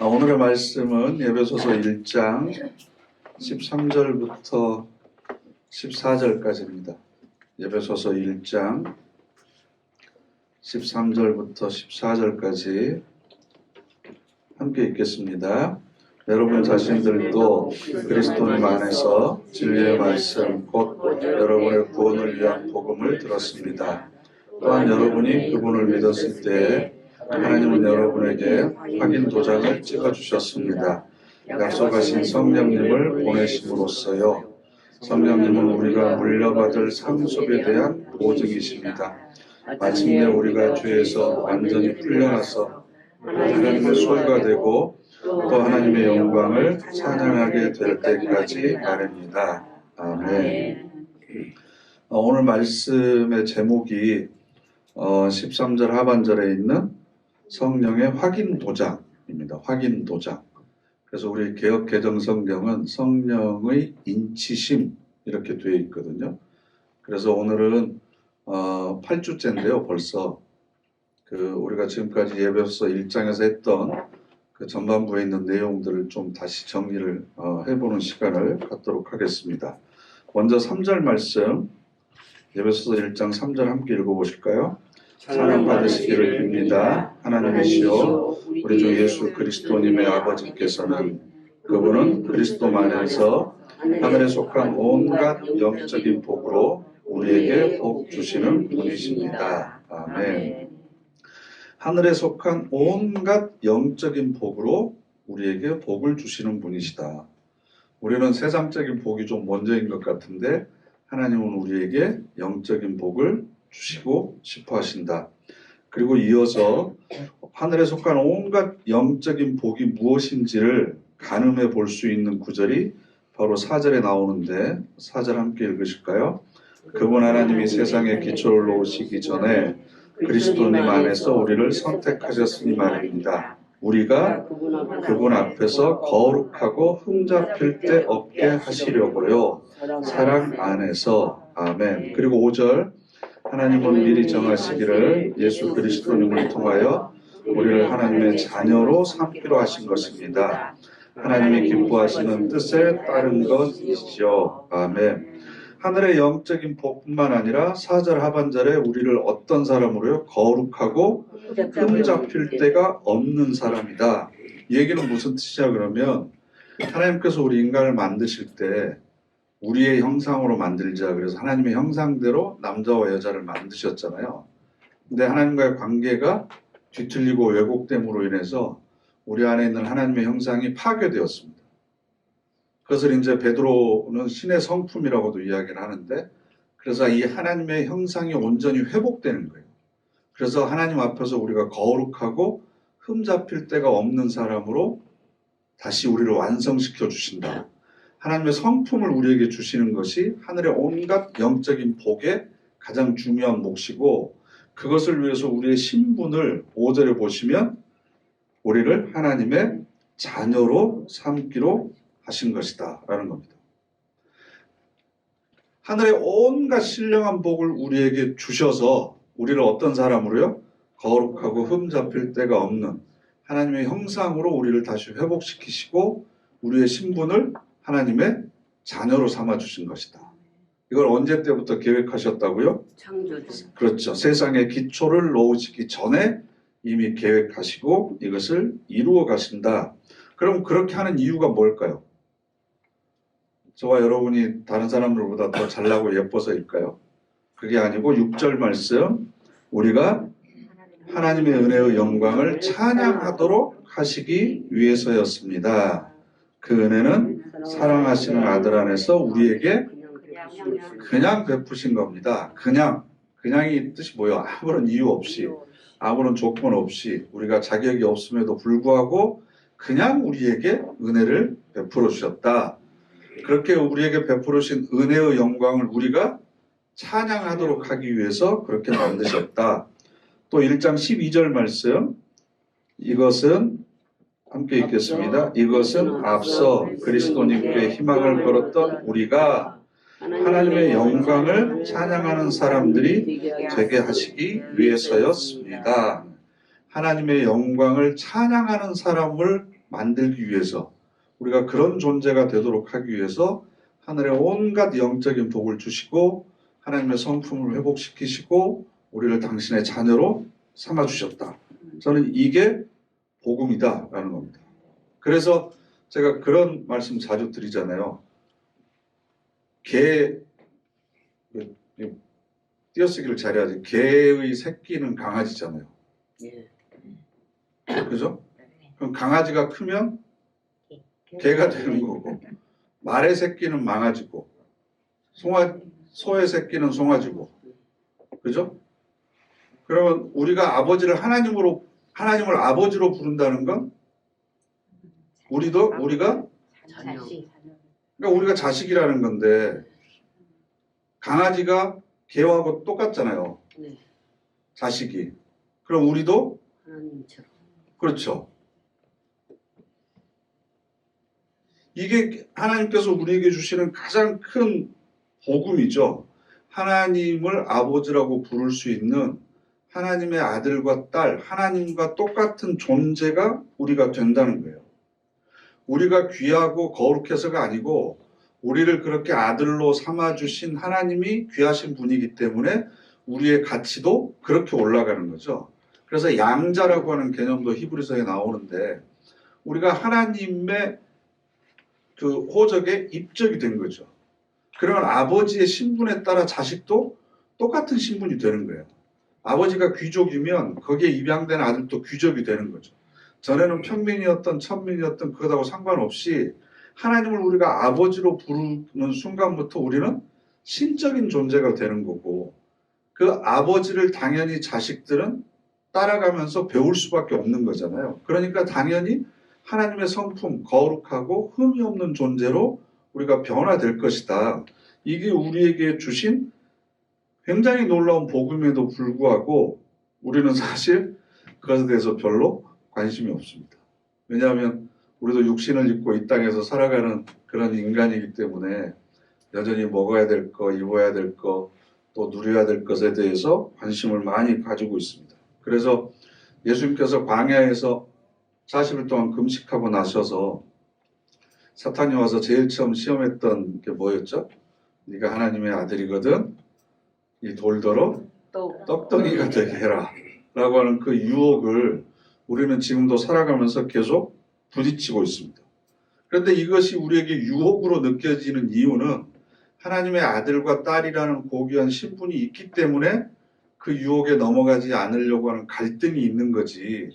오늘의 말씀은 에베소서 1장 13절부터 14절까지입니다. 에베소서 1장 13절부터 14절까지 함께 읽겠습니다. 여러분 자신들도 그리스도님 안에서 진리의 말씀 곧 여러분의 구원을 위한 복음을 들었습니다. 또한 여러분이 그분을 믿었을 때 하나님은 여러분에게 확인 도장을 찍어주셨습니다. 약속하신 성령님을 보내심으로써요. 성령님은 우리가 물려받을 상속에 대한 보증이십니다. 마침내 우리가 죄에서 완전히 풀려나서 하나님의 소유가 되고 또 하나님의 영광을 찬양하게 될 때까지 말입니다. 아멘. 오늘 말씀의 제목이 13절 하반절에 있는 성령의 확인 도장입니다. 확인 도장. 그래서 우리 개역 개정 성경은 성령의 인치심 이렇게 되어 있거든요. 그래서 오늘은 8주째인데요. 벌써 우리가 지금까지 에베소서 1장에서 했던 그 전반부에 있는 내용들을 좀 다시 정리를 해보는 시간을 갖도록 하겠습니다. 먼저 3절 말씀, 에베소서 1장 3절 함께 읽어보실까요? 사랑 받으시기를 빕니다. 하나님이시여 우리 주 예수 그리스도님의 아버지께서는 그분은 그리스도만에서 하늘에 속한 온갖 영적인 복으로 우리에게 복 주시는 분이십니다. 아멘. 하늘에 속한 온갖 영적인 복으로 우리에게 복을 주시는 분이시다. 우리는 세상적인 복이 좀 먼저인 것 같은데 하나님은 우리에게 영적인 복을 주시고 싶어 하신다. 그리고 이어서 하늘에 속한 온갖 영적인 복이 무엇인지를 가늠해 볼 수 있는 구절이 바로 4절에 나오는데 4절 함께 읽으실까요? 그분 하나님이 세상에 기초를 놓으시기 전에 그리스도님 안에서 우리를 선택하셨으니 말입니다. 우리가 그분 앞에서 거룩하고 흠잡힐 데 없게 하시려고요. 사랑 안에서. 아멘. 그리고 5절 하나님은 미리 정하시기를 예수 그리스도님을 통하여 우리를 하나님의 자녀로 삼기로 하신 것입니다. 하나님이 기뻐하시는 뜻에 따른 것이시죠. 아멘. 하늘의 영적인 복뿐만 아니라 4절 하반절에 우리를 어떤 사람으로요? 거룩하고 흠잡힐 데가 없는 사람이다. 이 얘기는 무슨 뜻이냐 그러면 하나님께서 우리 인간을 만드실 때 우리의 형상으로 만들자 그래서 하나님의 형상대로 남자와 여자를 만드셨잖아요. 근데 하나님과의 관계가 뒤틀리고 왜곡됨으로 인해서 우리 안에 있는 하나님의 형상이 파괴되었습니다. 그것을 이제 베드로는 신의 성품이라고도 이야기를 하는데 그래서 이 하나님의 형상이 온전히 회복되는 거예요. 그래서 하나님 앞에서 우리가 거룩하고 흠잡힐 데가 없는 사람으로 다시 우리를 완성시켜 주신다. 하나님의 성품을 우리에게 주시는 것이 하늘의 온갖 영적인 복의 가장 중요한 몫이고 그것을 위해서 우리의 신분을 5절에 보시면 우리를 하나님의 자녀로 삼기로 하신 것이다 라는 겁니다. 하늘의 온갖 신령한 복을 우리에게 주셔서 우리를 어떤 사람으로요? 거룩하고 흠잡힐 데가 없는 하나님의 형상으로 우리를 다시 회복시키시고 우리의 신분을 하나님의 자녀로 삼아주신 것이다. 이걸 언제 때부터 계획하셨다고요? 창조주. 그렇죠. 세상의 기초를 놓으시기 전에 이미 계획하시고 이것을 이루어 가신다. 그럼 그렇게 하는 이유가 뭘까요? 저와 여러분이 다른 사람들보다 더 잘나고 예뻐서일까요? 그게 아니고 6절 말씀 우리가 하나님의 은혜의 영광을 찬양하도록 하시기 위해서였습니다. 그 은혜는 사랑하시는 아들 안에서 우리에게 그냥 베푸신 겁니다. 그냥이 뜻이 뭐예요? 아무런 이유 없이 아무런 조건 없이 우리가 자격이 없음에도 불구하고 그냥 우리에게 은혜를 베풀어 주셨다. 그렇게 우리에게 베풀으신 은혜의 영광을 우리가 찬양하도록 하기 위해서 그렇게 만드셨다. 또 1장 12절 말씀 이것은 함께 읽겠습니다. 이것은 앞서 그리스도님께 희망을 걸었던 우리가 하나님의 영광을 찬양하는 사람들이 되게 하시기 위해서였습니다. 하나님의 영광을 찬양하는 사람을 만들기 위해서 우리가 그런 존재가 되도록 하기 위해서 하늘의 온갖 영적인 복을 주시고 하나님의 성품을 회복시키시고 우리를 당신의 자녀로 삼아주셨다. 저는 이게 복음이다라는 겁니다. 그래서 제가 그런 말씀 자주 드리잖아요. 개, 띄어쓰기를 잘해야지. 개의 새끼는 강아지잖아요. 그죠? 그럼 강아지가 크면 개가 되는 거고, 말의 새끼는 망아지고, 소의 새끼는 송아지고, 그죠? 그러면 우리가 하나님을 아버지로 부른다는 건 우리가 우리가 자식이라는 건데, 강아지가 개하고 똑같잖아요. 자식이. 그럼 우리도 하나님처럼. 그렇죠. 이게 하나님께서 우리에게 주시는 가장 큰 복음이죠. 하나님을 아버지라고 부를 수 있는 하나님의 아들과 딸, 하나님과 똑같은 존재가 우리가 된다는 거예요. 우리가 귀하고 거룩해서가 아니고 우리를 그렇게 아들로 삼아주신 하나님이 귀하신 분이기 때문에 우리의 가치도 그렇게 올라가는 거죠. 그래서 양자라고 하는 개념도 히브리서에 나오는데 우리가 하나님의 그 호적에 입적이 된 거죠. 그러면 아버지의 신분에 따라 자식도 똑같은 신분이 되는 거예요. 아버지가 귀족이면 거기에 입양된 아들도 귀족이 되는 거죠. 전에는 평민이었던 천민이었던 그것하고 상관없이 하나님을 우리가 아버지로 부르는 순간부터 우리는 신적인 존재가 되는 거고 그 아버지를 당연히 자식들은 따라가면서 배울 수밖에 없는 거잖아요. 그러니까 당연히 하나님의 성품, 거룩하고 흠이 없는 존재로 우리가 변화될 것이다. 이게 우리에게 주신 굉장히 놀라운 복음에도 불구하고 우리는 사실 그것에 대해서 별로 관심이 없습니다. 왜냐하면 우리도 육신을 입고 이 땅에서 살아가는 그런 인간이기 때문에 여전히 먹어야 될 거, 입어야 될 거, 또 누려야 될 것에 대해서 관심을 많이 가지고 있습니다. 그래서 예수님께서 광야에서 40일 동안 금식하고 나셔서 사탄이 와서 제일 처음 시험했던 게 뭐였죠? 네가 하나님의 아들이거든 이 돌더러 떡덩이가 되게 해라 라고 하는 그 유혹을 우리는 지금도 살아가면서 계속 부딪히고 있습니다. 그런데 이것이 우리에게 유혹으로 느껴지는 이유는 하나님의 아들과 딸이라는 고귀한 신분이 있기 때문에 그 유혹에 넘어가지 않으려고 하는 갈등이 있는 거지.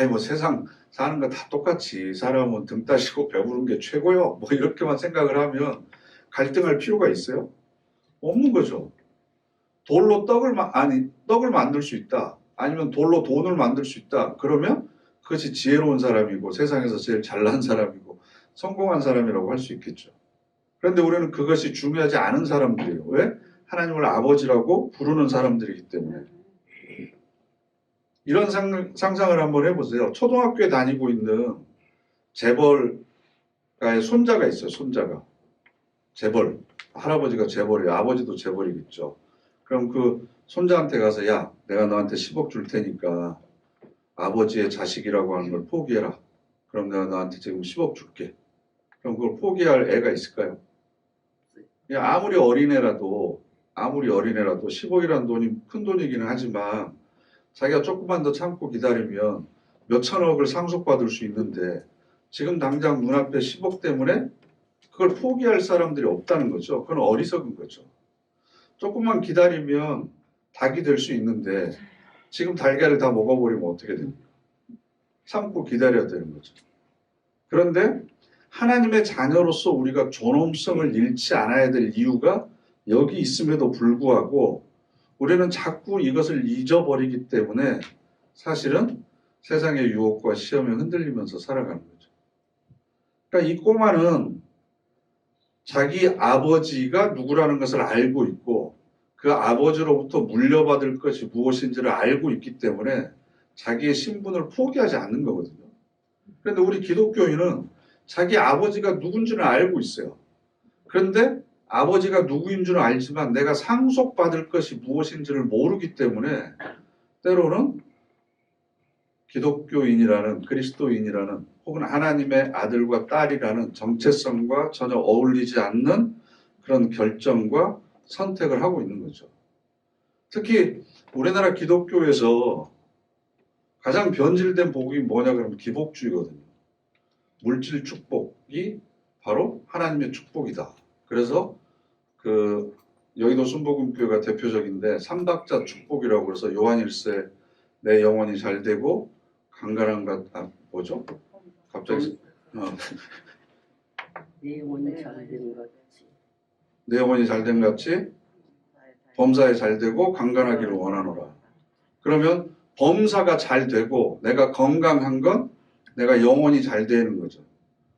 뭐 세상 사는 거 다 똑같이 사람은 등 따시고 배부른 게 최고요. 뭐 이렇게만 생각을 하면 갈등할 필요가 있어요? 없는 거죠. 돌로 떡을 만들 수 있다. 아니면 돌로 돈을 만들 수 있다. 그러면 그것이 지혜로운 사람이고 세상에서 제일 잘난 사람이고 성공한 사람이라고 할 수 있겠죠. 그런데 우리는 그것이 중요하지 않은 사람들이에요. 왜? 하나님을 아버지라고 부르는 사람들이기 때문에. 이런 상상을 한번 해보세요. 초등학교에 다니고 있는 재벌가의 손자가 있어요. 손자가. 재벌. 할아버지가 재벌이에요. 아버지도 재벌이겠죠. 그럼 그 손자한테 가서 야, 내가 너한테 10억 줄 테니까 아버지의 자식이라고 하는 걸 포기해라. 그럼 내가 너한테 지금 10억 줄게. 그럼 그걸 포기할 애가 있을까요? 아무리 어린애라도 10억이라는 돈이 큰 돈이기는 하지만 자기가 조금만 더 참고 기다리면 몇 천억을 상속받을 수 있는데 지금 당장 눈앞에 10억 때문에 그걸 포기할 사람들이 없다는 거죠. 그건 어리석은 거죠. 조금만 기다리면 닭이 될 수 있는데 지금 달걀을 다 먹어버리면 어떻게 됩니까? 참고 기다려야 되는 거죠. 그런데 하나님의 자녀로서 우리가 존엄성을 잃지 않아야 될 이유가 여기 있음에도 불구하고 우리는 자꾸 이것을 잊어버리기 때문에 사실은 세상의 유혹과 시험에 흔들리면서 살아가는 거죠. 그러니까 이 꼬마는 자기 아버지가 누구라는 것을 알고 있고 그 아버지로부터 물려받을 것이 무엇인지를 알고 있기 때문에 자기의 신분을 포기하지 않는 거거든요. 그런데 우리 기독교인은 자기 아버지가 누군지는 알고 있어요. 그런데 아버지가 누구인 줄은 알지만 내가 상속받을 것이 무엇인지를 모르기 때문에 때로는 기독교인이라는, 그리스도인이라는, 혹은 하나님의 아들과 딸이라는 정체성과 전혀 어울리지 않는 그런 결정과 선택을 하고 있는 거죠. 특히 우리나라 기독교에서 가장 변질된 복음이 뭐냐 그러면 기복주의거든요. 물질 축복이 바로 하나님의 축복이다. 그래서 그 여의도 순복음교회가 대표적인데 삼박자 축복이라고 그래서 요한일세 내 영혼이 잘 되고 강건한 것 뭐죠? 갑자기 내 영혼이 잘 된 것 같이 내 영혼이 잘 된 같이 범사에 잘 되고 강건하기를 원하노라. 그러면 범사가 잘 되고 내가 건강한 건 내가 영혼이 잘 되는 거죠.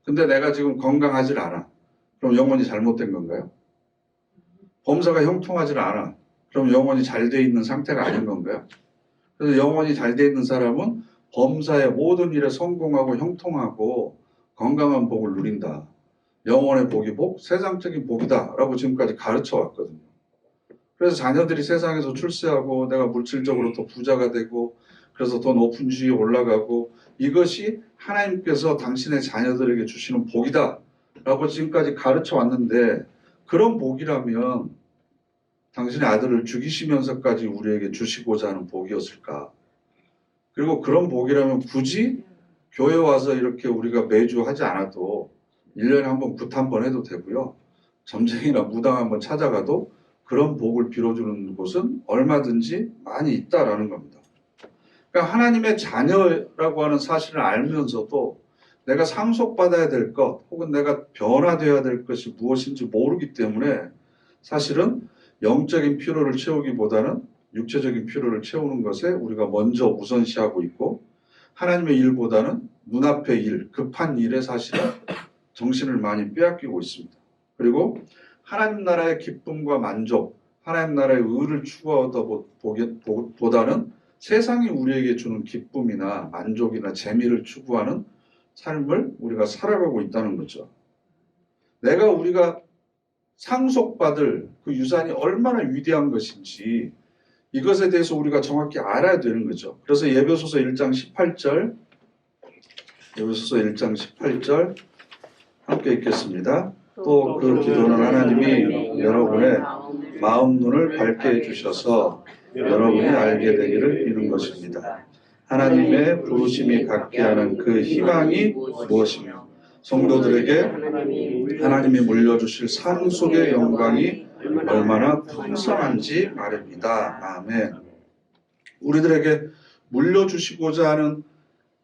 근데 내가 지금 건강하질 않아. 그럼 영혼이 잘못된 건가요? 범사가 형통하질 않아. 그럼 영혼이 잘 돼 있는 상태가 아닌 건가요? 그래서 영혼이 잘 돼 있는 사람은 범사의 모든 일에 성공하고 형통하고 건강한 복을 누린다. 영혼의 복이 복, 세상적인 복이다 라고 지금까지 가르쳐 왔거든요. 그래서 자녀들이 세상에서 출세하고 내가 물질적으로 더 부자가 되고 그래서 더 높은 지위에 올라가고 이것이 하나님께서 당신의 자녀들에게 주시는 복이다 라고 지금까지 가르쳐 왔는데 그런 복이라면 당신의 아들을 죽이시면서까지 우리에게 주시고자 하는 복이었을까? 그리고 그런 복이라면 굳이 교회 와서 이렇게 우리가 매주 하지 않아도 1년에 한 번 굿 한 번 해도 되고요. 점쟁이나 무당 한번 찾아가도 그런 복을 빌어주는 곳은 얼마든지 많이 있다라는 겁니다. 그러니까 하나님의 자녀라고 하는 사실을 알면서도 내가 상속받아야 될 것 혹은 내가 변화되어야 될 것이 무엇인지 모르기 때문에 사실은 영적인 필요를 채우기보다는 육체적인 필요를 채우는 것에 우리가 먼저 우선시하고 있고 하나님의 일보다는 눈앞의 일, 급한 일에 사실은 정신을 많이 빼앗기고 있습니다. 그리고 하나님 나라의 기쁨과 만족, 하나님 나라의 의를 추구하다 보다는 세상이 우리에게 주는 기쁨이나 만족이나 재미를 추구하는 삶을 우리가 살아가고 있다는 거죠. 우리가 상속받을 그 유산이 얼마나 위대한 것인지 이것에 대해서 우리가 정확히 알아야 되는 거죠. 그래서 예배소서 1장 18절 함께 읽겠습니다. 또 그 기도는 하나님이 여러분의 마음 눈을 밝게 해주셔서 여러분이 알게 되기를 비는 것입니다. 하나님의 부르심이 갖게 하는 그 희망이 무엇이며 성도들에게 하나님이 물려주실 상속의 영광이 얼마나 풍성한지 말입니다. 아멘. 우리들에게 물려주시고자 하는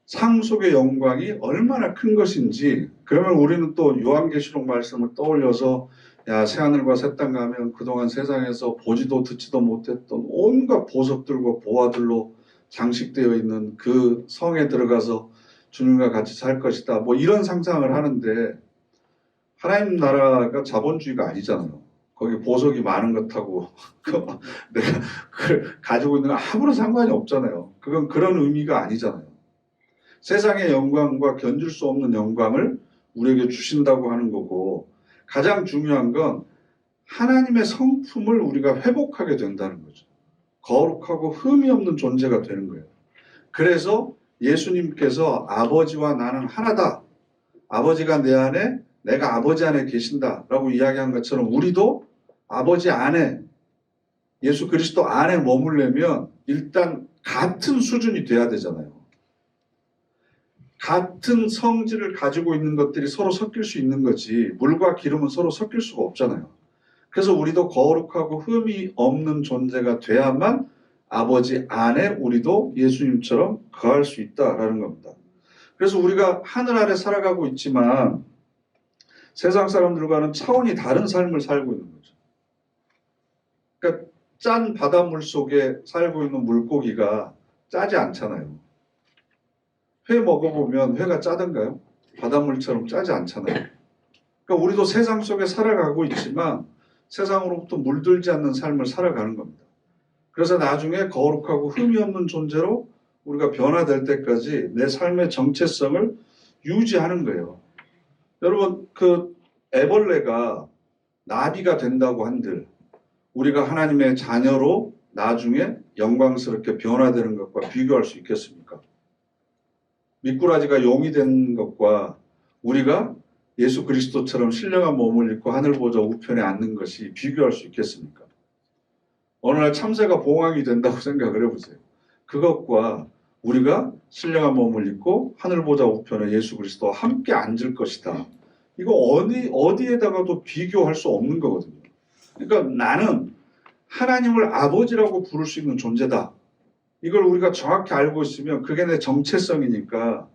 상속의 영광이 얼마나 큰 것인지 그러면 우리는 또 요한계시록 말씀을 떠올려서 야 새하늘과 새 땅 가면 그동안 세상에서 보지도 듣지도 못했던 온갖 보석들과 보화들로 장식되어 있는 그 성에 들어가서 주님과 같이 살 것이다. 뭐 이런 상상을 하는데 하나님 나라가 자본주의가 아니잖아요. 거기 보석이 많은 것하고 내가 그걸 가지고 있는 건 아무런 상관이 없잖아요. 그건 그런 의미가 아니잖아요. 세상의 영광과 견줄 수 없는 영광을 우리에게 주신다고 하는 거고 가장 중요한 건 하나님의 성품을 우리가 회복하게 된다는 거죠. 거룩하고 흠이 없는 존재가 되는 거예요. 그래서 예수님께서 아버지와 나는 하나다. 아버지가 내 안에 내가 아버지 안에 계신다 라고 이야기한 것처럼 우리도 아버지 안에 예수 그리스도 안에 머물려면 일단 같은 수준이 돼야 되잖아요. 같은 성질을 가지고 있는 것들이 서로 섞일 수 있는 거지 물과 기름은 서로 섞일 수가 없잖아요. 그래서 우리도 거룩하고 흠이 없는 존재가 돼야만 아버지 안에 우리도 예수님처럼 거할 수 있다라는 겁니다. 그래서 우리가 하늘 아래 살아가고 있지만 세상 사람들과는 차원이 다른 삶을 살고 있는 거죠. 그러니까 짠 바닷물 속에 살고 있는 물고기가 짜지 않잖아요. 회 먹어보면 회가 짜던가요? 바닷물처럼 짜지 않잖아요. 그러니까 우리도 세상 속에 살아가고 있지만 세상으로부터 물들지 않는 삶을 살아가는 겁니다. 그래서 나중에 거룩하고 흠이 없는 존재로 우리가 변화될 때까지 내 삶의 정체성을 유지하는 거예요. 여러분 그 애벌레가 나비가 된다고 한들 우리가 하나님의 자녀로 나중에 영광스럽게 변화되는 것과 비교할 수 있겠습니까? 미꾸라지가 용이 된 것과 우리가 예수 그리스도처럼 신령한 몸을 입고 하늘 보좌 우편에 앉는 것이 비교할 수 있겠습니까? 어느 날 참새가 봉황이 된다고 생각을 해보세요. 그것과 우리가 신령한 몸을 입고 하늘 보좌 우편에 예수 그리스도와 함께 앉을 것이다. 이거 어디에다가도 비교할 수 없는 거거든요. 그러니까 나는 하나님을 아버지라고 부를 수 있는 존재다. 이걸 우리가 정확히 알고 있으면 그게 내 정체성이니까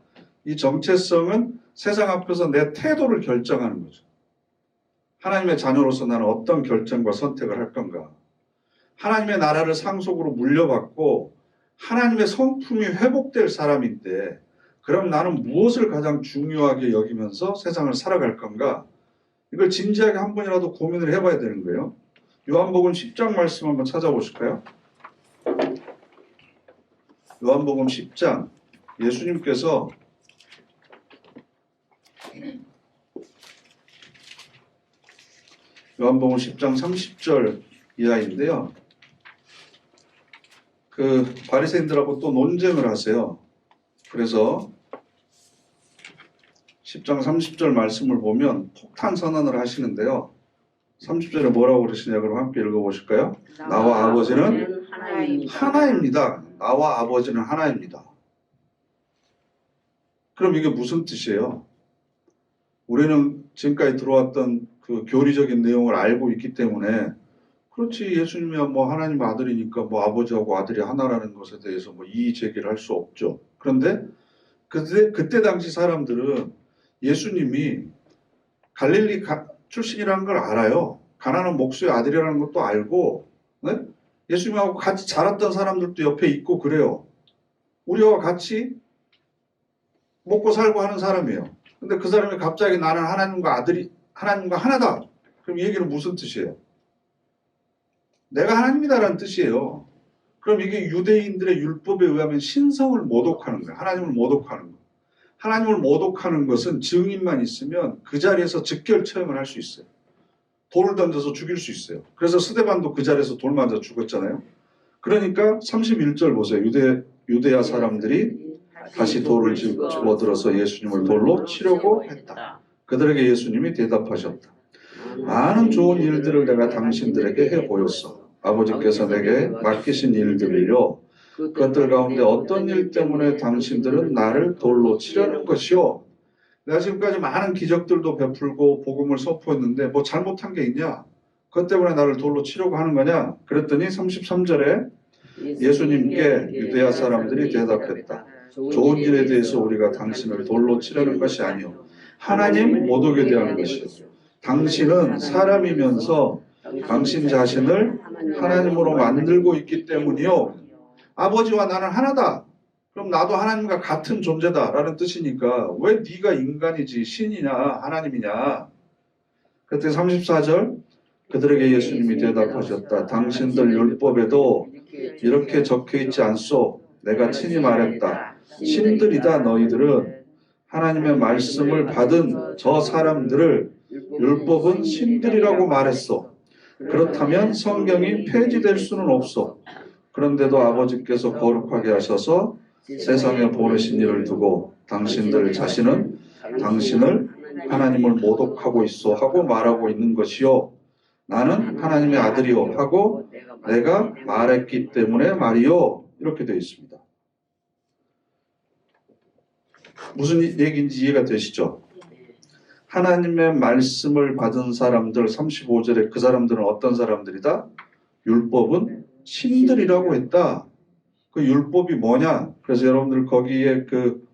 이 정체성은 세상 앞에서 내 태도를 결정하는 거죠. 하나님의 자녀로서 나는 어떤 결정과 선택을 할 건가. 하나님의 나라를 상속으로 물려받고 하나님의 성품이 회복될 사람인데 그럼 나는 무엇을 가장 중요하게 여기면서 세상을 살아갈 건가. 이걸 진지하게 한 번이라도 고민을 해봐야 되는 거예요. 요한복음 10장 말씀 한번 찾아보실까요? 요한복음 10장 예수님께서 요한복음 10장 30절 이하인데요. 그 바리새인들하고 또 논쟁을 하세요. 그래서 10장 30절 말씀을 보면 폭탄 선언을 하시는데요. 30절에 뭐라고 그러시냐 그럼 함께 읽어보실까요? 나와 아버지는 하나입니다. 나와 아버지는 하나입니다. 그럼 이게 무슨 뜻이에요? 우리는 지금까지 들어왔던 그 교리적인 내용을 알고 있기 때문에 그렇지 예수님이야 뭐 하나님 아들이니까 뭐 아버지하고 아들이 하나라는 것에 대해서 뭐 이의 제기를 할 수 없죠. 그런데 그때 당시 사람들은 예수님이 갈릴리 출신이라는 걸 알아요. 가나안 목수의 아들이라는 것도 알고, 네? 예수님하고 같이 자랐던 사람들도 옆에 있고 그래요. 우리와 같이 먹고 살고 하는 사람이에요. 근데 그 사람이 갑자기 나는 하나님과 하나다. 그럼 이 얘기는 무슨 뜻이에요? 내가 하나님이다라는 뜻이에요. 그럼 이게 유대인들의 율법에 의하면 신성을 모독하는 거예요. 하나님을 모독하는 거예요. 하나님을 모독하는 것은 증인만 있으면 그 자리에서 즉결 처형을 할 수 있어요. 돌을 던져서 죽일 수 있어요. 그래서 스데반도 그 자리에서 돌 맞아 죽었잖아요. 그러니까 31절 보세요. 유대야 사람들이 다시 돌을 집어들어서 예수님을 돌로 치려고 했다. 그들에게 예수님이 대답하셨다. 많은 좋은 일들을 내가 당신들에게 해 보였어. 아버지께서 내게 맡기신 일들을요. 그것들 가운데 어떤 일 때문에 당신들은 나를 돌로 치려는 것이요. 내가 지금까지 많은 기적들도 베풀고 복음을 선포했는데 뭐 잘못한 게 있냐? 그것 때문에 나를 돌로 치려고 하는 거냐? 그랬더니 33절에 예수님께 유대야 사람들이 대답했다. 좋은 일에 대해서 우리가 당신을 돌로 치려는 것이 아니요. 하나님 모독에 대한 것이요. 당신은 사람이면서 당신 자신을 하나님으로 만들고 있기 때문이요. 아버지와 나는 하나다. 그럼 나도 하나님과 같은 존재다 라는 뜻이니까 왜 네가 인간이지 신이냐 하나님이냐. 그때 34절 그들에게 예수님이 대답하셨다. 당신들 율법에도 이렇게 적혀있지 않소. 내가 친히 말했다. 신들이다 너희들은 하나님의 말씀을 받은 저 사람들을 율법은 신들이라고 말했어. 그렇다면 성경이 폐지될 수는 없어. 그런데도 아버지께서 거룩하게 하셔서 세상에 보내신 일을 두고 당신들 자신은 당신을 하나님을 모독하고 있어 하고 말하고 있는 것이요. 나는 하나님의 아들이요 하고 내가 말했기 때문에 말이요. 이렇게 되어 있습니다. 무슨 얘기인지 이해가 되시죠? 하나님의 말씀을 받은 사람들 35절에 그 사람들은 어떤 사람들이다? 율법은 신들이라고 했다. 그 율법이 뭐냐? 그래서 여러분들 거기에 그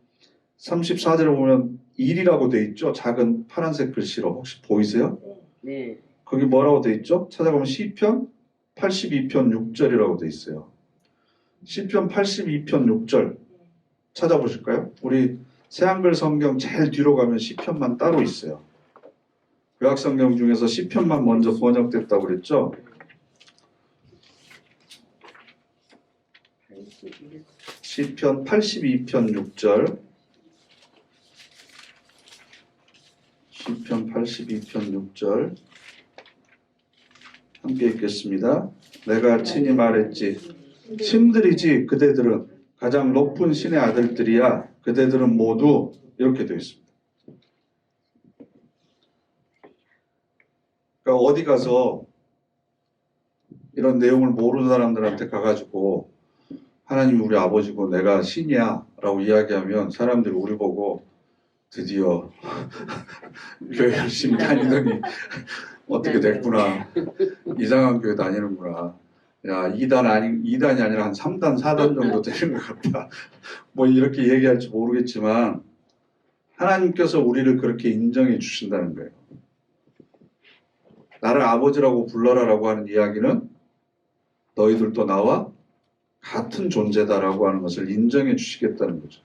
34절에 보면 1이라고 돼 있죠? 작은 파란색 글씨로 혹시 보이세요? 네. 거기 뭐라고 돼 있죠? 찾아보면 시편 82편 6절이라고 돼 있어요. 시편 82편 6절 찾아보실까요? 우리 새한글 성경 제일 뒤로 가면 시편만 따로 있어요. 구약 성경 중에서 시편만 먼저 번역됐다고 그랬죠? 시편 82편 6절 시편 82편 6절 함께 읽겠습니다. 내가 친히 말했지 신들이지 그대들은 가장 높은 신의 아들들이야 그대들은 모두 이렇게 되어 있습니다. 그러니까 어디 가서 이런 내용을 모르는 사람들한테 가가지고 하나님이 우리 아버지고 내가 신이야 라고 이야기하면 사람들이 우리 보고 드디어 교회 열심히 다니더니 어떻게 됐구나. 이상한 교회 다니는구나. 야, 2단이 아니라 한 3단, 4단 정도 되는 것 같다. 뭐 이렇게 얘기할지 모르겠지만 하나님께서 우리를 그렇게 인정해 주신다는 거예요. 나를 아버지라고 불러라라고 하는 이야기는 너희들도 나와 같은 존재다라고 하는 것을 인정해 주시겠다는 거죠.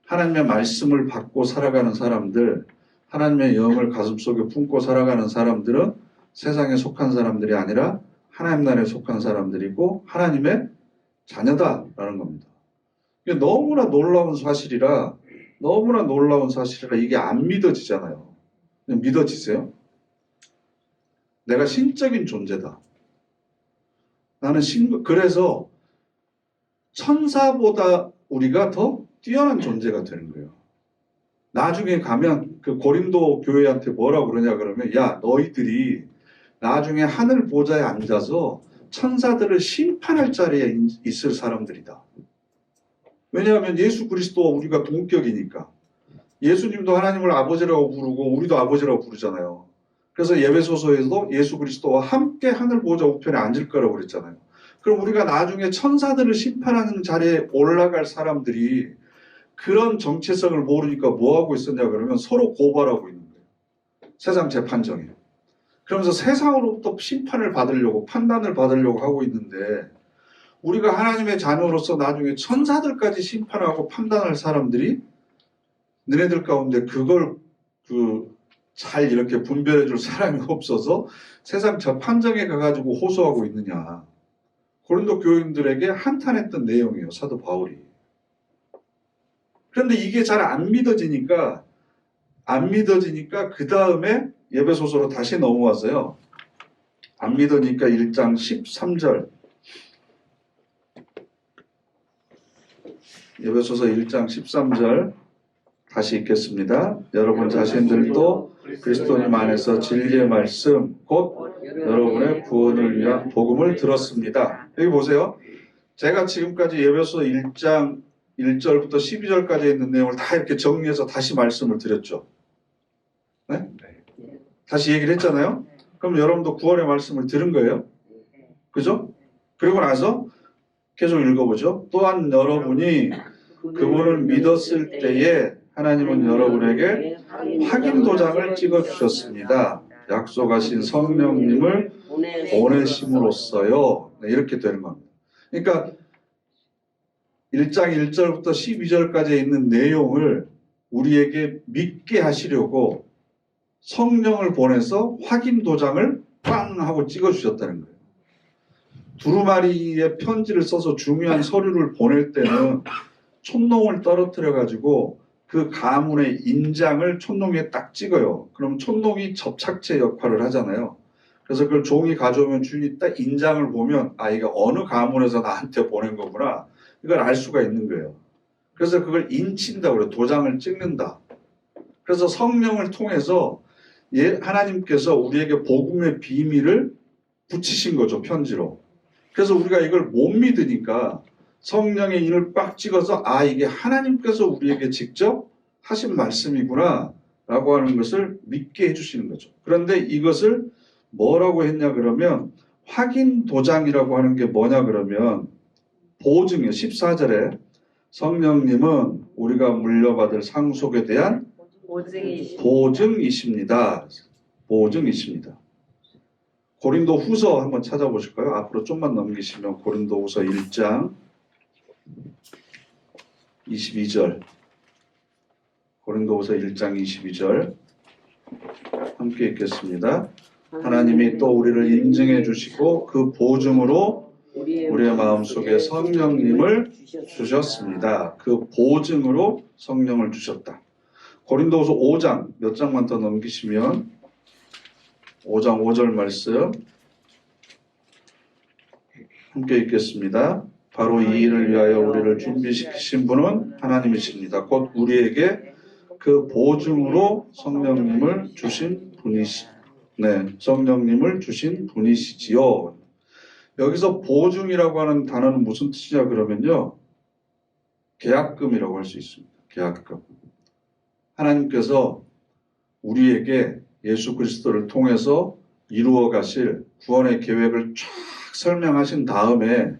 하나님의 말씀을 받고 살아가는 사람들, 하나님의 영을 가슴속에 품고 살아가는 사람들은 세상에 속한 사람들이 아니라 하나님 나라에 속한 사람들이고 하나님의 자녀다라는 겁니다. 이게 너무나 놀라운 사실이라 이게 안 믿어지잖아요. 믿어지세요? 내가 신적인 존재다. 그래서 천사보다 우리가 더 뛰어난 존재가 되는 거예요. 나중에 가면 그 고린도 교회한테 뭐라고 그러냐 그러면 야 너희들이 나중에 하늘 보좌에 앉아서 천사들을 심판할 자리에 있을 사람들이다. 왜냐하면 예수 그리스도와 우리가 동격이니까. 예수님도 하나님을 아버지라고 부르고 우리도 아버지라고 부르잖아요. 그래서 예배소서에서도 예수 그리스도와 함께 하늘 보좌 우편에 앉을 거라고 그랬잖아요. 그럼 우리가 나중에 천사들을 심판하는 자리에 올라갈 사람들이 그런 정체성을 모르니까 뭐하고 있었냐 그러면 서로 고발하고 있는 거예요. 세상 재판정에. 그러면서 세상으로부터 심판을 받으려고 판단을 받으려고 하고 있는데 우리가 하나님의 자녀로서 나중에 천사들까지 심판하고 판단할 사람들이 너네들 가운데 그걸 잘 이렇게 분별해 줄 사람이 없어서 세상 재판정에 가가지고 호소하고 있느냐. 고린도 교인들에게 한탄했던 내용이에요. 사도 바울이. 그런데 이게 잘 안 믿어지니까 그 다음에 예배소서로 다시 넘어와서요. 안 믿으니까 1장 13절. 예배소서 1장 13절 다시 읽겠습니다. 여러분 자신들도 그리스도님 안에서 진리의 말씀 곧 여러분의 구원을 위한 복음을 들었습니다. 여기 보세요. 제가 지금까지 예배소서 1장 1절부터 12절까지 있는 내용을 다 이렇게 정리해서 다시 말씀을 드렸죠. 네? 다시 얘기를 했잖아요. 그럼 여러분도 구원의 말씀을 들은 거예요. 그죠? 그리고 나서 계속 읽어보죠. 또한 여러분이 그분을 믿었을 때에 하나님은 여러분에게 확인 도장을 찍어주셨습니다. 약속하신 성령님을 보내심으로써요. 네, 이렇게 되는 겁니다. 그러니까 1장 1절부터 12절까지 있는 내용을 우리에게 믿게 하시려고 성령을 보내서 확인 도장을 빵 하고 찍어주셨다는 거예요. 두루마리에 편지를 써서 중요한 서류를 보낼 때는 촛농을 떨어뜨려 가지고 그 가문의 인장을 촛농에 딱 찍어요. 그럼 촛농이 접착제 역할을 하잖아요. 그래서 그걸 종이 가져오면 주인이 딱 인장을 보면 아 이게 어느 가문에서 나한테 보낸 거구나 이걸 알 수가 있는 거예요. 그래서 그걸 인친다고 그래요. 도장을 찍는다. 그래서 성령을 통해서 하나님께서 우리에게 복음의 비밀을 붙이신 거죠. 편지로. 그래서 우리가 이걸 못 믿으니까 성령의 인을 빡 찍어서 아 이게 하나님께서 우리에게 직접 하신 말씀이구나 라고 하는 것을 믿게 해주시는 거죠. 그런데 이것을 뭐라고 했냐 그러면 확인 도장이라고 하는 게 뭐냐 그러면 보증이에요. 14절에 성령님은 우리가 물려받을 상속에 대한 보증이십니다. 보증이십니다. 고린도 후서 한번 찾아보실까요? 앞으로 좀만 넘기시면 고린도 후서 1장 22절 고린도 후서 1장 22절 함께 읽겠습니다. 하나님이 또 우리를 인증해 주시고 그 보증으로 우리의 마음속에 성령님을 주셨습니다. 그 보증으로 성령을 주셨다. 고린도후서 5장 몇 장만 더 넘기시면 5장 5절 말씀 함께 읽겠습니다. 바로 이 일을 위하여 우리를 준비시키신 분은 하나님이십니다. 곧 우리에게 그 보증으로 성령님을 주신 성령님을 주신 분이시지요. 여기서 보증이라고 하는 단어는 무슨 뜻이냐 그러면요, 계약금이라고 할 수 있습니다. 계약금. 하나님께서 우리에게 예수 그리스도를 통해서 이루어 가실 구원의 계획을 쫙 설명하신 다음에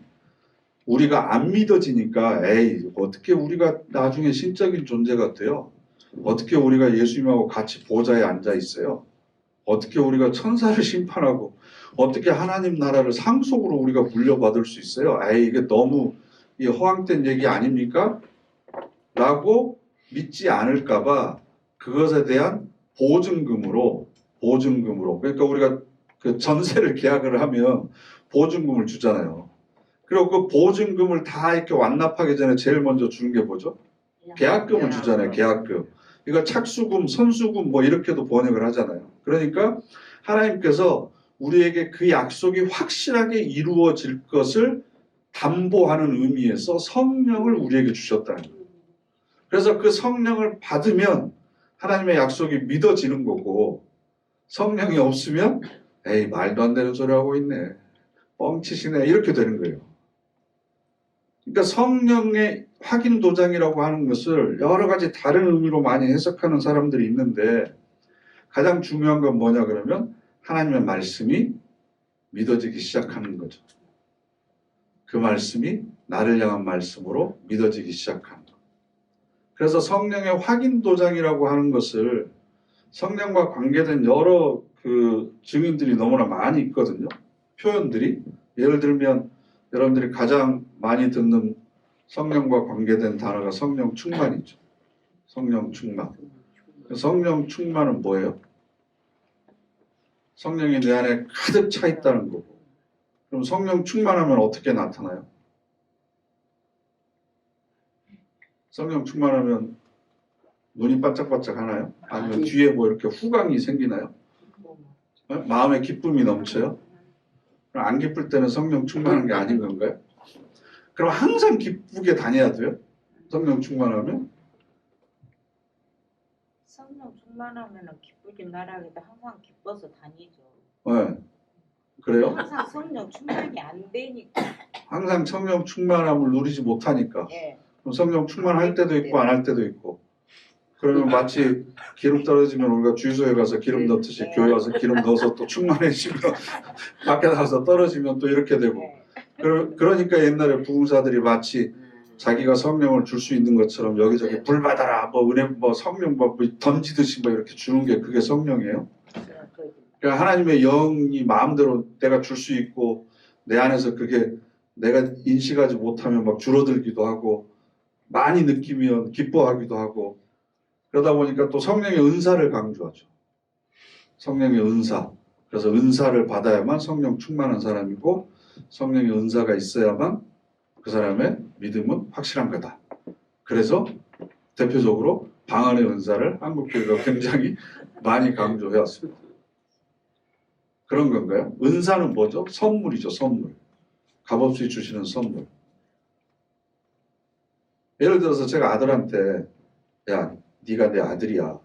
우리가 안 믿어지니까 에이 어떻게 우리가 나중에 신적인 존재가 돼요? 어떻게 우리가 예수님하고 같이 보좌에 앉아 있어요? 어떻게 우리가 천사를 심판하고 어떻게 하나님 나라를 상속으로 우리가 물려받을 수 있어요? 에이 이게 너무 이 허황된 얘기 아닙니까? 라고 믿지 않을까봐 그것에 대한 보증금으로 그러니까 우리가 그 전세를 계약을 하면 보증금을 주잖아요. 그리고 그 보증금을 다 이렇게 완납하기 전에 제일 먼저 주는 게 뭐죠? 계약금을 주잖아요. 계약금. 이거 착수금, 선수금 뭐 이렇게도 번역을 하잖아요. 그러니까 하나님께서 우리에게 그 약속이 확실하게 이루어질 것을 담보하는 의미에서 성령을 우리에게 주셨다는 거예요. 그래서 그 성령을 받으면 하나님의 약속이 믿어지는 거고, 성령이 없으면 에이 말도 안 되는 소리 하고 있네, 뻥치시네, 이렇게 되는 거예요. 그러니까 성령의 확인 도장이라고 하는 것을 여러 가지 다른 의미로 많이 해석하는 사람들이 있는데, 가장 중요한 건 뭐냐 그러면 하나님의 말씀이 믿어지기 시작하는 거죠. 그 말씀이 나를 향한 말씀으로 믿어지기 시작하는 것. 그래서 성령의 확인 도장이라고 하는 것을, 성령과 관계된 여러 그 증인들이 너무나 많이 있거든요. 표현들이. 예를 들면 여러분들이 가장 많이 듣는 성령과 관계된 단어가 성령 충만이죠. 성령 충만. 성령 충만은 뭐예요? 성령이 내 안에 가득 차 있다는 거고. 그럼 성령 충만하면 어떻게 나타나요? 성령 충만하면 눈이 반짝반짝 하나요? 아니면 뒤에 뭐 이렇게 후광이 생기나요? 마음에 기쁨이 넘쳐요? 그럼 안 기쁠 때는 성령 충만한 게 아닌 건가요? 그럼 항상 기쁘게 다녀야 돼요? 성령 충만하면? 성령 충만하면 기쁘긴 나라기도 항상 기뻐서 다니죠. 네. 그래요? 항상 성령 충만이 안 되니까. 항상 성령 충만함을 누리지 못하니까. 예. 그럼 성령 충만할 때도 있고 안 할 때도 있고. 그러면 마치 기름 떨어지면 우리가 주유소에 가서 기름 넣듯이 교회 와서 기름 넣어서 또 충만해지면 밖에 나가서 떨어지면 또 이렇게 되고. 그러니까 옛날에 부흥사들이 마치 자기가 성령을 줄 수 있는 것처럼 여기저기 불 받아라, 뭐 은혜, 뭐 성령 뭐 던지듯이 뭐 이렇게 주는 게 그게 성령이에요. 그러니까 하나님의 영이 마음대로 내가 줄 수 있고, 내 안에서 그게 내가 인식하지 못하면 막 줄어들기도 하고, 많이 느끼면 기뻐하기도 하고, 그러다 보니까 또 성령의 은사를 강조하죠. 성령의 은사. 그래서 은사를 받아야만 성령 충만한 사람이고, 성령의 은사가 있어야만 그 사람의 믿음은 확실한 거다. 그래서 대표적으로 방언의 은사를 한국교회가 굉장히 많이 강조해 왔습니다. 그런 건가요? 은사는 뭐죠? 선물이죠, 선물. 값없이 주시는 선물. 예를 들어서 제가 아들한테, 야, 네가 내 아들이야.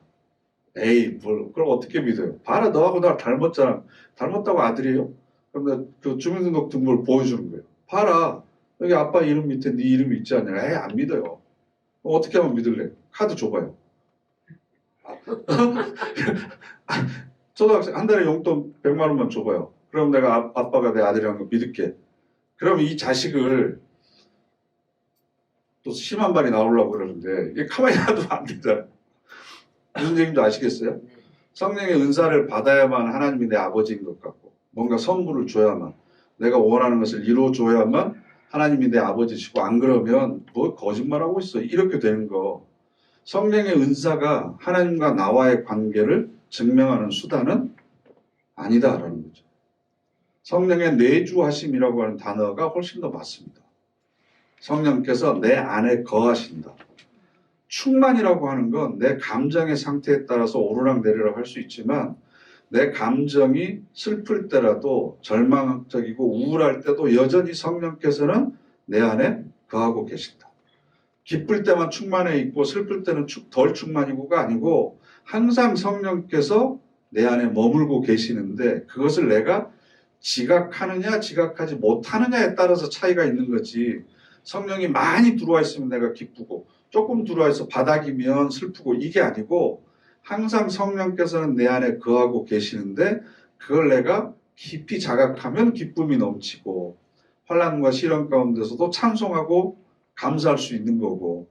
에이, 뭘, 그걸 어떻게 믿어요? 봐라, 너하고 나 닮았잖아. 닮았다고 아들이에요? 그럼 내가 그 주민등록등본을 보여주는 거예요. 봐라, 여기 아빠 이름 밑에 네 이름이 있지 않냐? 에이, 안 믿어요. 어떻게 하면 믿을래? 카드 줘봐요. 초등학생 한 달에 용돈 100만 원만 줘봐요. 그럼 내가 아빠가 내 아들이라는 거 믿을게. 그럼 이 자식을 또 심한 말이 나오려고 그러는데 이게 가만히 놔두면 안 되잖아요. 무슨 얘기인지 아시겠어요? 성령의 은사를 받아야만 하나님이 내 아버지인 것 같고, 뭔가 선물을 줘야만, 내가 원하는 것을 이루어줘야만 하나님이 내 아버지시고, 안 그러면 뭐 거짓말하고 있어, 이렇게 되는 거. 성령의 은사가 하나님과 나와의 관계를 증명하는 수단은 아니다라는 거죠. 성령의 내주하심이라고 하는 단어가 훨씬 더 맞습니다. 성령께서 내 안에 거하신다. 충만이라고 하는 건 내 감정의 상태에 따라서 오르락내리락 할 수 있지만, 내 감정이 슬플 때라도, 절망적이고 우울할 때도 여전히 성령께서는 내 안에 거하고 계신다. 기쁠 때만 충만해 있고 슬플 때는 덜 충만이고가 아니고 항상 성령께서 내 안에 머물고 계시는데 그것을 내가 지각하느냐 지각하지 못하느냐에 따라서 차이가 있는 거지. 성령이 많이 들어와 있으면 내가 기쁘고 조금 들어와 있어 바닥이면 슬프고 이게 아니고 항상 성령께서는 내 안에 거하고 계시는데 그걸 내가 깊이 자각하면 기쁨이 넘치고 환난과 시련 가운데서도 찬송하고 감사할 수 있는 거고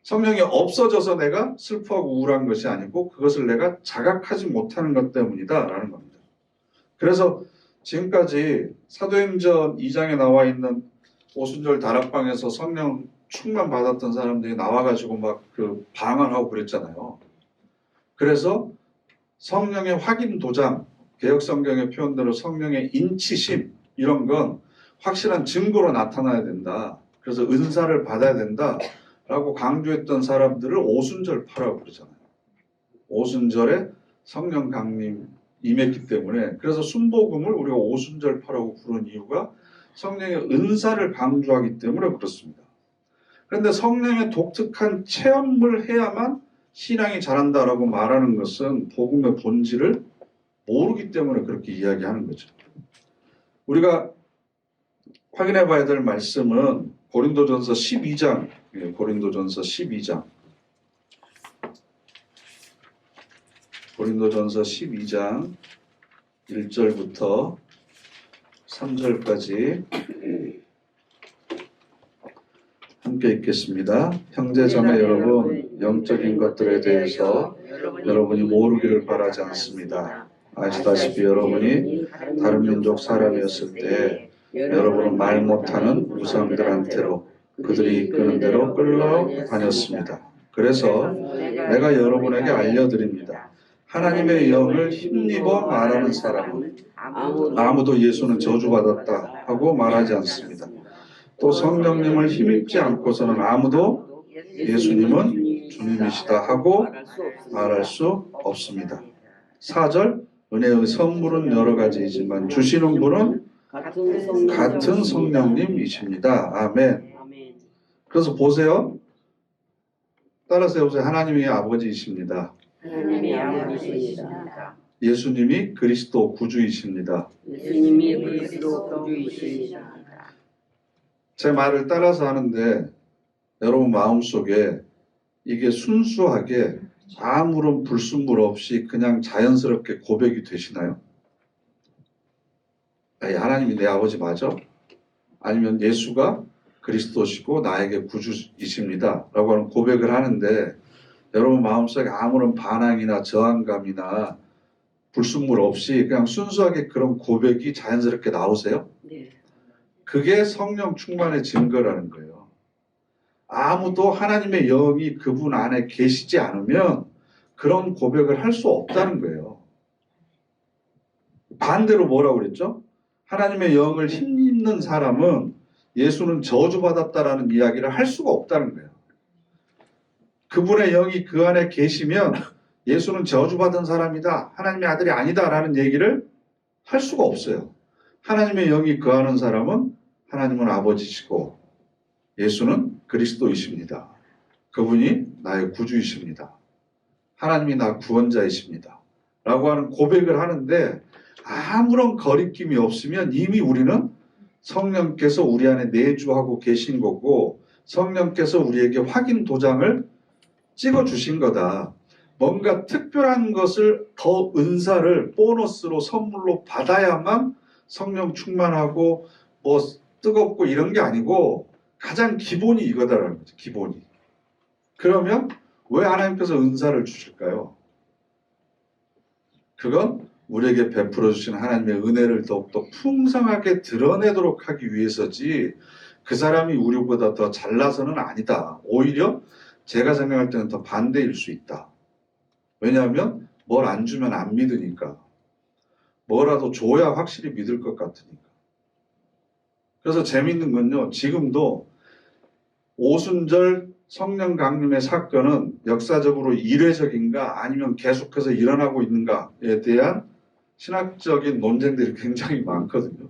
성령이 없어져서 내가 슬퍼하고 우울한 것이 아니고 그것을 내가 자각하지 못하는 것 때문이다라는 겁니다. 그래서 지금까지 사도행전 2장에 나와 있는 오순절 다락방에서 성령 충만 받았던 사람들이 나와가지고 막 그 방언하고 그랬잖아요. 그래서 성령의 확인 도장, 개역성경의 표현대로 성령의 인치심 이런 건 확실한 증거로 나타나야 된다. 그래서 은사를 받아야 된다라고 강조했던 사람들을 오순절파라고 그러잖아요. 오순절에 성령 강림 임했기 때문에 그래서 순복음을 우리가 오순절파라고 부르는 이유가 성령의 은사를 강조하기 때문에 그렇습니다. 그런데 성령의 독특한 체험을 해야만 신앙이 자란다라고 말하는 것은 복음의 본질을 모르기 때문에 그렇게 이야기하는 거죠. 우리가 확인해 봐야 될 말씀은 고린도전서 12장, 고린도전서 12장, 고린도전서 12장 1절부터 3절까지 함께 읽겠습니다. 형제자매 여러분, 영적인 것들에 대해서 여러분이 모르기를 바라지 않습니다. 아시다시피 여러분이 다른 민족 사람이었을 때 여러분은 말 못하는 우상들한테로 그들이 이끄는 대로 끌려다녔습니다. 그래서 내가 여러분에게 알려드립니다. 하나님의 영을 힘입어 말하는 사람은 아무도 예수는 저주받았다 하고 말하지 않습니다. 또 성령님을 힘입지 않고서는 아무도 예수님은 주님이시다 하고 말할 수 없습니다. 4절 은혜의 선물은 여러 가지이지만 주시는 분은 같은 성령님이십니다. 아멘. 그래서 보세요. 따라서 해보세요. 하나님이 아버지이십니다. 하나님이 아버지이십니다. 예수님이 그리스도 구주이십니다. 예수님이 그리스도 구주이십니다. 제 말을 따라서 하는데 여러분 마음속에 이게 순수하게 아무런 불순물 없이 그냥 자연스럽게 고백이 되시나요? 하나님이 내 아버지 맞아? 아니면 예수가 그리스도시고 나에게 구주이십니다 라고 하는 고백을 하는데 여러분 마음속에 아무런 반항이나 저항감이나 불순물 없이 그냥 순수하게 그런 고백이 자연스럽게 나오세요? 네. 그게 성령 충만의 증거라는 거예요. 아무도 하나님의 영이 그분 안에 계시지 않으면 그런 고백을 할 수 없다는 거예요. 반대로 뭐라고 그랬죠? 하나님의 영을 힘입는 사람은 예수는 저주받았다라는 이야기를 할 수가 없다는 거예요. 그분의 영이 그 안에 계시면 예수는 저주받은 사람이다, 하나님의 아들이 아니다라는 얘기를 할 수가 없어요. 하나님의 영이 거하는 사람은 하나님은 아버지시고 예수는 그리스도이십니다. 그분이 나의 구주이십니다. 하나님이 나 구원자이십니다. 라고 하는 고백을 하는데 아무런 거리낌이 없으면 이미 우리는 성령께서 우리 안에 내주하고 계신 거고 성령께서 우리에게 확인 도장을 찍어주신 거다. 뭔가 특별한 것을 더 은사를 보너스로 선물로 받아야만 성령 충만하고 뭐 뜨겁고 이런 게 아니고 가장 기본이 이거다라는 거죠. 기본이. 그러면 왜 하나님께서 은사를 주실까요? 그건 우리에게 베풀어 주신 하나님의 은혜를 더욱더 풍성하게 드러내도록 하기 위해서지 그 사람이 우리보다 더 잘나서는 아니다. 오히려 제가 생각할 때는 더 반대일 수 있다. 왜냐하면 뭘 안 주면 안 믿으니까. 뭐라도 줘야 확실히 믿을 것 같으니까. 그래서 재밌는 건요. 지금도 오순절 성령 강림의 사건은 역사적으로 이례적인가 아니면 계속해서 일어나고 있는가에 대한 신학적인 논쟁들이 굉장히 많거든요.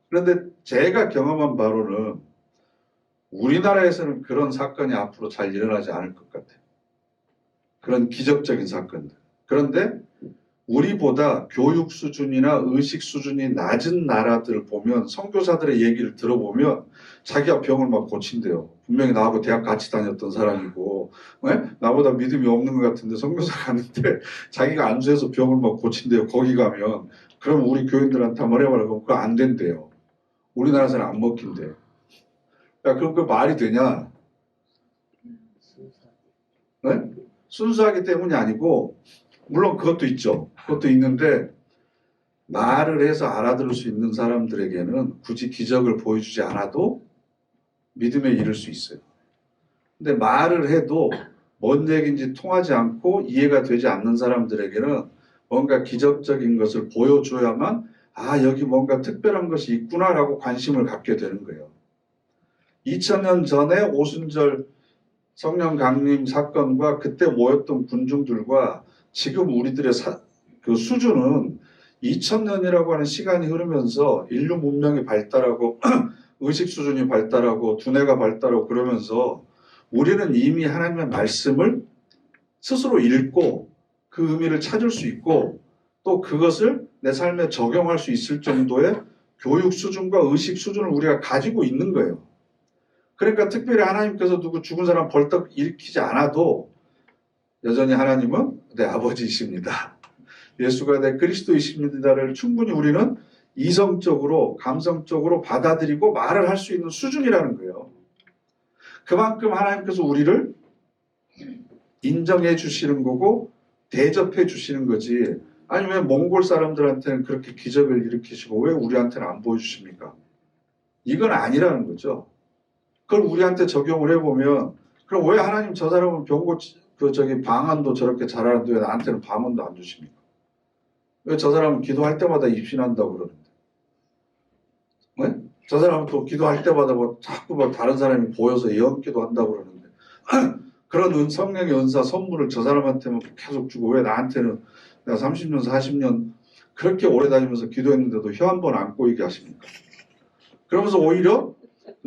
그런데 제가 경험한 바로는 우리나라에서는 그런 사건이 앞으로 잘 일어나지 않을 것 같아요. 그런 기적적인 사건들. 그런데 우리보다 교육 수준이나 의식 수준이 낮은 나라들 보면 선교사들의 얘기를 들어보면 자기가 병을 막 고친대요. 분명히 나하고 대학 같이 다녔던 사람이고 나보다 믿음이 없는 것 같은데 선교사 갔는데 자기가 안수해서 병을 막 고친대요. 거기 가면. 그럼 우리 교인들한테 한번 해봐라. 그럼 그거 안 된대요. 우리나라에서는 안 먹힌대요. 야, 그럼 그 말이 되냐? 네? 순수하기 때문이 아니고 물론 그것도 있죠. 그것도 있는데 말을 해서 알아들을 수 있는 사람들에게는 굳이 기적을 보여주지 않아도 믿음에 이를 수 있어요. 근데 말을 해도 뭔 얘기인지 통하지 않고 이해가 되지 않는 사람들에게는 뭔가 기적적인 것을 보여줘야만 아, 여기 뭔가 특별한 것이 있구나라고 관심을 갖게 되는 거예요. 2000년 전에 오순절 성령 강림 사건과 그때 모였던 군중들과 지금 우리들의 그 수준은 2000년이라고 하는 시간이 흐르면서 인류 문명이 발달하고 의식 수준이 발달하고 두뇌가 발달하고 그러면서 우리는 이미 하나님의 말씀을 스스로 읽고 그 의미를 찾을 수 있고 또 그것을 내 삶에 적용할 수 있을 정도의 교육 수준과 의식 수준을 우리가 가지고 있는 거예요. 그러니까 특별히 하나님께서 누구 죽은 사람 벌떡 일으키지 않아도 여전히 하나님은 내 아버지이십니다. 예수가 내 그리스도이십니다를 충분히 우리는 이성적으로 감성적으로 받아들이고 말을 할 수 있는 수준이라는 거예요. 그만큼 하나님께서 우리를 인정해 주시는 거고 대접해 주시는 거지. 아니 왜 몽골 사람들한테는 그렇게 기적을 일으키시고 왜 우리한테는 안 보여주십니까? 이건 아니라는 거죠. 그걸 우리한테 적용을 해보면 그럼 왜 하나님 저 사람은 방언도 저렇게 잘하는데 왜 나한테는 방언도 안 주십니까? 왜 저 사람은 기도할 때마다 입신한다고 그러는데? 왜? 저 사람은 또 기도할 때마다 뭐 자꾸 막 다른 사람이 보여서 예언기도 한다고 그러는데 그런 성령의 은사 선물을 저 사람한테만 계속 주고 왜 나한테는 내가 30년 40년 그렇게 오래 다니면서 기도했는데도 혀 한 번 안 꼬이게 하십니까? 그러면서 오히려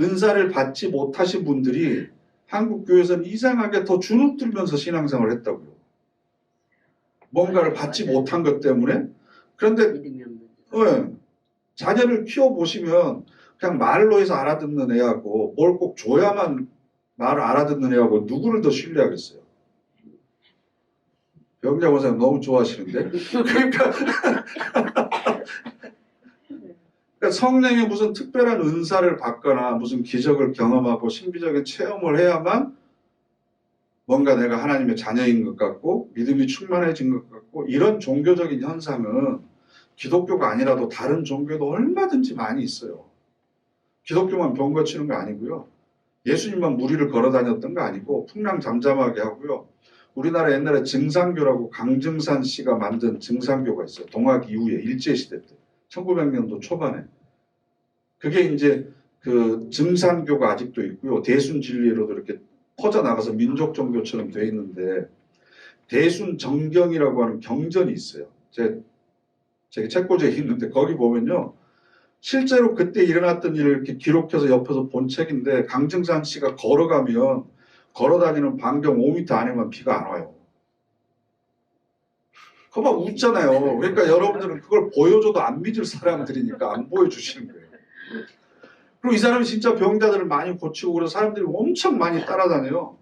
은사를 받지 못하신 분들이 한국 교회에서는 이상하게 더 주눅들면서 신앙생활을 했다고요. 뭔가를 받지 못한 것 때문에. 그런데 자녀를 키워보시면 그냥 말로 해서 알아듣는 애하고 뭘 꼭 줘야만 말을 알아듣는 애하고 누구를 더 신뢰하겠어요? 병자 원사님 너무 좋아하시는데? 그러니까 성령의 무슨 특별한 은사를 받거나 무슨 기적을 경험하고 신비적인 체험을 해야만 뭔가 내가 하나님의 자녀인 것 같고 믿음이 충만해진 것 같고 이런 종교적인 현상은 기독교가 아니라도 다른 종교도 얼마든지 많이 있어요. 기독교만 병 고치는 거 아니고요. 예수님만 무리를 걸어 다녔던 거 아니고 풍랑잠잠하게 하고요. 우리나라 옛날에 증상교라고 강증산 씨가 만든 증상교가 있어요. 동학 이후에 일제시대 때 1900년도 초반에. 그게 이제 그 증산교가 아직도 있고요. 대순진리로도 이렇게 퍼져나가서 민족종교처럼 되어 있는데 대순정경이라고 하는 경전이 있어요. 제 책꽂이에 있는데 거기 보면요. 실제로 그때 일어났던 일을 이렇게 기록해서 옆에서 본 책인데 강증산 씨가 걸어가면 걸어다니는 반경 5m 안에만 비가 안 와요. 그거 막 웃잖아요. 그러니까 여러분들은 그걸 보여줘도 안 믿을 사람들이니까 안 보여주시는 거예요. 그리고 이 사람이 진짜 병자들을 많이 고치고 그래서 사람들이 엄청 많이 따라다녀요.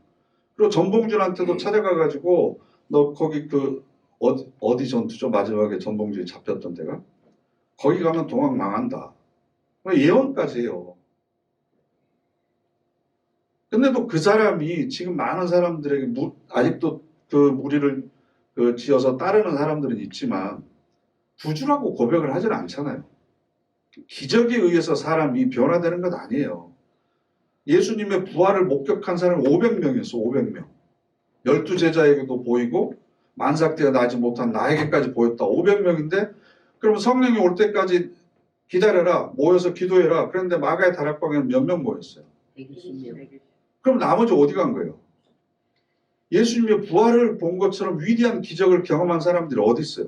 그리고 전봉준한테도 찾아가가지고 너 거기 그 어디 전투죠? 마지막에 전봉준이 잡혔던 데가? 거기 가면 동학 망한다. 예언까지 해요. 근데도 그 사람이 지금 많은 사람들에게 아직도 그 무리를 지어서 따르는 사람들은 있지만 구주라고 고백을 하질 않잖아요. 기적에 의해서 사람이 변화되는 것 아니에요. 예수님의 부활을 목격한 사람이 500명이었어. 500명. 12제자에게도 보이고 만삭대가 나지 못한 나에게까지 보였다. 500명인데 그러면 성령이 올 때까지 기다려라. 모여서 기도해라. 그런데 마가의 다락방에는 몇 명 모였어요? 120명. 그럼 나머지 어디 간 거예요? 예수님의 부활을 본 것처럼 위대한 기적을 경험한 사람들이 어디 있어요?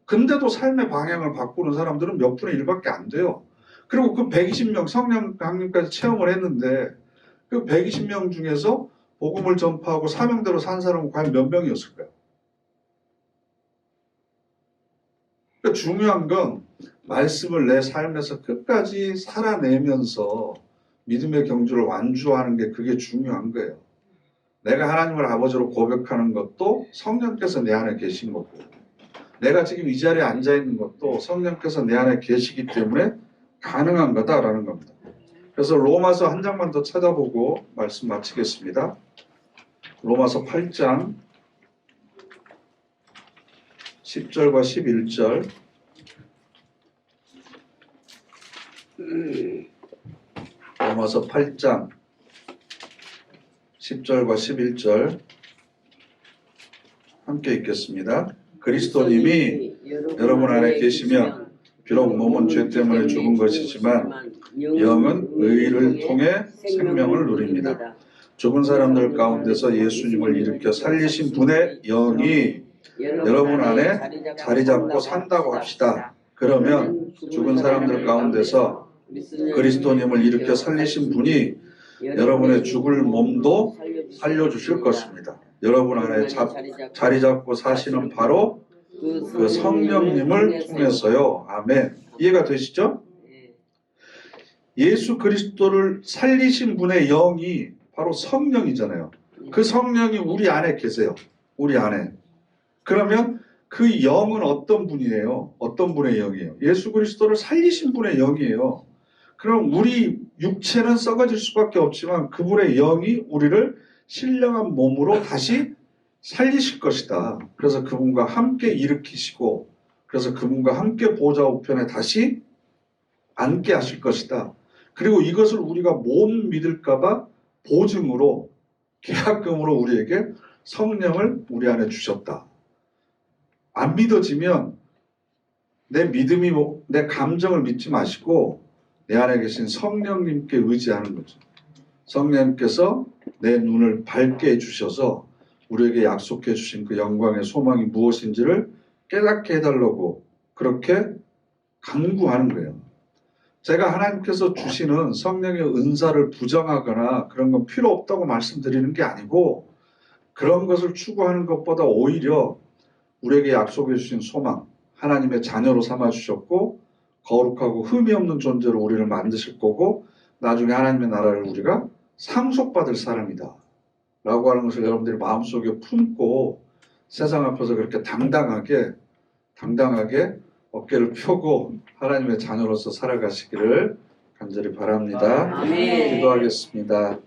근데도 삶의 방향을 바꾸는 사람들은 몇 분의 1밖에 안 돼요. 그리고 그 120명 성령 강림까지 체험을 했는데 그 120명 중에서 복음을 전파하고 사명대로 산 사람은 과연 몇 명이었을까요? 그러니까 중요한 건 말씀을 내 삶에서 끝까지 살아내면서 믿음의 경주를 완주하는 게 그게 중요한 거예요. 내가 하나님을 아버지로 고백하는 것도 성령께서 내 안에 계신 거고, 내가 지금 이 자리에 앉아 있는 것도 성령께서 내 안에 계시기 때문에 가능한 거다라는 겁니다. 그래서 로마서 한 장만 더 찾아보고 말씀 마치겠습니다. 로마서 8장 10절과 11절. 로마서 8장 10절과 11절 함께 읽겠습니다. 그리스도님이 여러분 안에 계시면 비록 몸은 죄 때문에 죽은 것이지만 영은 의를 통해 생명을 누립니다. 죽은 사람들 가운데서 예수님을 일으켜 살리신 분의 영이 여러분 안에 자리 잡고 산다고 합시다. 그러면 죽은 사람들 가운데서 그리스도님을 일으켜 살리신 분이 여러분의 죽을 몸도 살려주실 것입니다. 여러분 안에 자리 잡고 사시는 바로 그 성령님을 통해서요. 아멘. 이해가 되시죠? 예수 그리스도를 살리신 분의 영이 바로 성령이잖아요. 그 성령이 우리 안에 계세요. 우리 안에. 그러면 그 영은 어떤 분이에요? 어떤 분의 영이에요? 예수 그리스도를 살리신 분의 영이에요. 그럼 우리 육체는 썩어질 수밖에 없지만 그분의 영이 우리를 신령한 몸으로 다시 살리실 것이다. 그래서 그분과 함께 일으키시고, 그래서 그분과 함께 보좌 우편에 다시 앉게 하실 것이다. 그리고 이것을 우리가 못 믿을까봐 보증으로, 계약금으로 우리에게 성령을 우리 안에 주셨다. 안 믿어지면 내 믿음이 내 감정을 믿지 마시고 내 안에 계신 성령님께 의지하는 거죠. 성령님께서 내 눈을 밝게 해주셔서 우리에게 약속해 주신 그 영광의 소망이 무엇인지를 깨닫게 해달라고 그렇게 간구하는 거예요. 제가 하나님께서 주시는 성령의 은사를 부정하거나 그런 건 필요 없다고 말씀드리는 게 아니고, 그런 것을 추구하는 것보다 오히려 우리에게 약속해 주신 소망, 하나님의 자녀로 삼아 주셨고 거룩하고 흠이 없는 존재로 우리를 만드실 거고 나중에 하나님의 나라를 우리가 상속받을 사람이다 라고 하는 것을 여러분들이 마음속에 품고 세상 앞에서 그렇게 당당하게 어깨를 펴고 하나님의 자녀로서 살아가시기를 간절히 바랍니다. 아멘. 기도하겠습니다.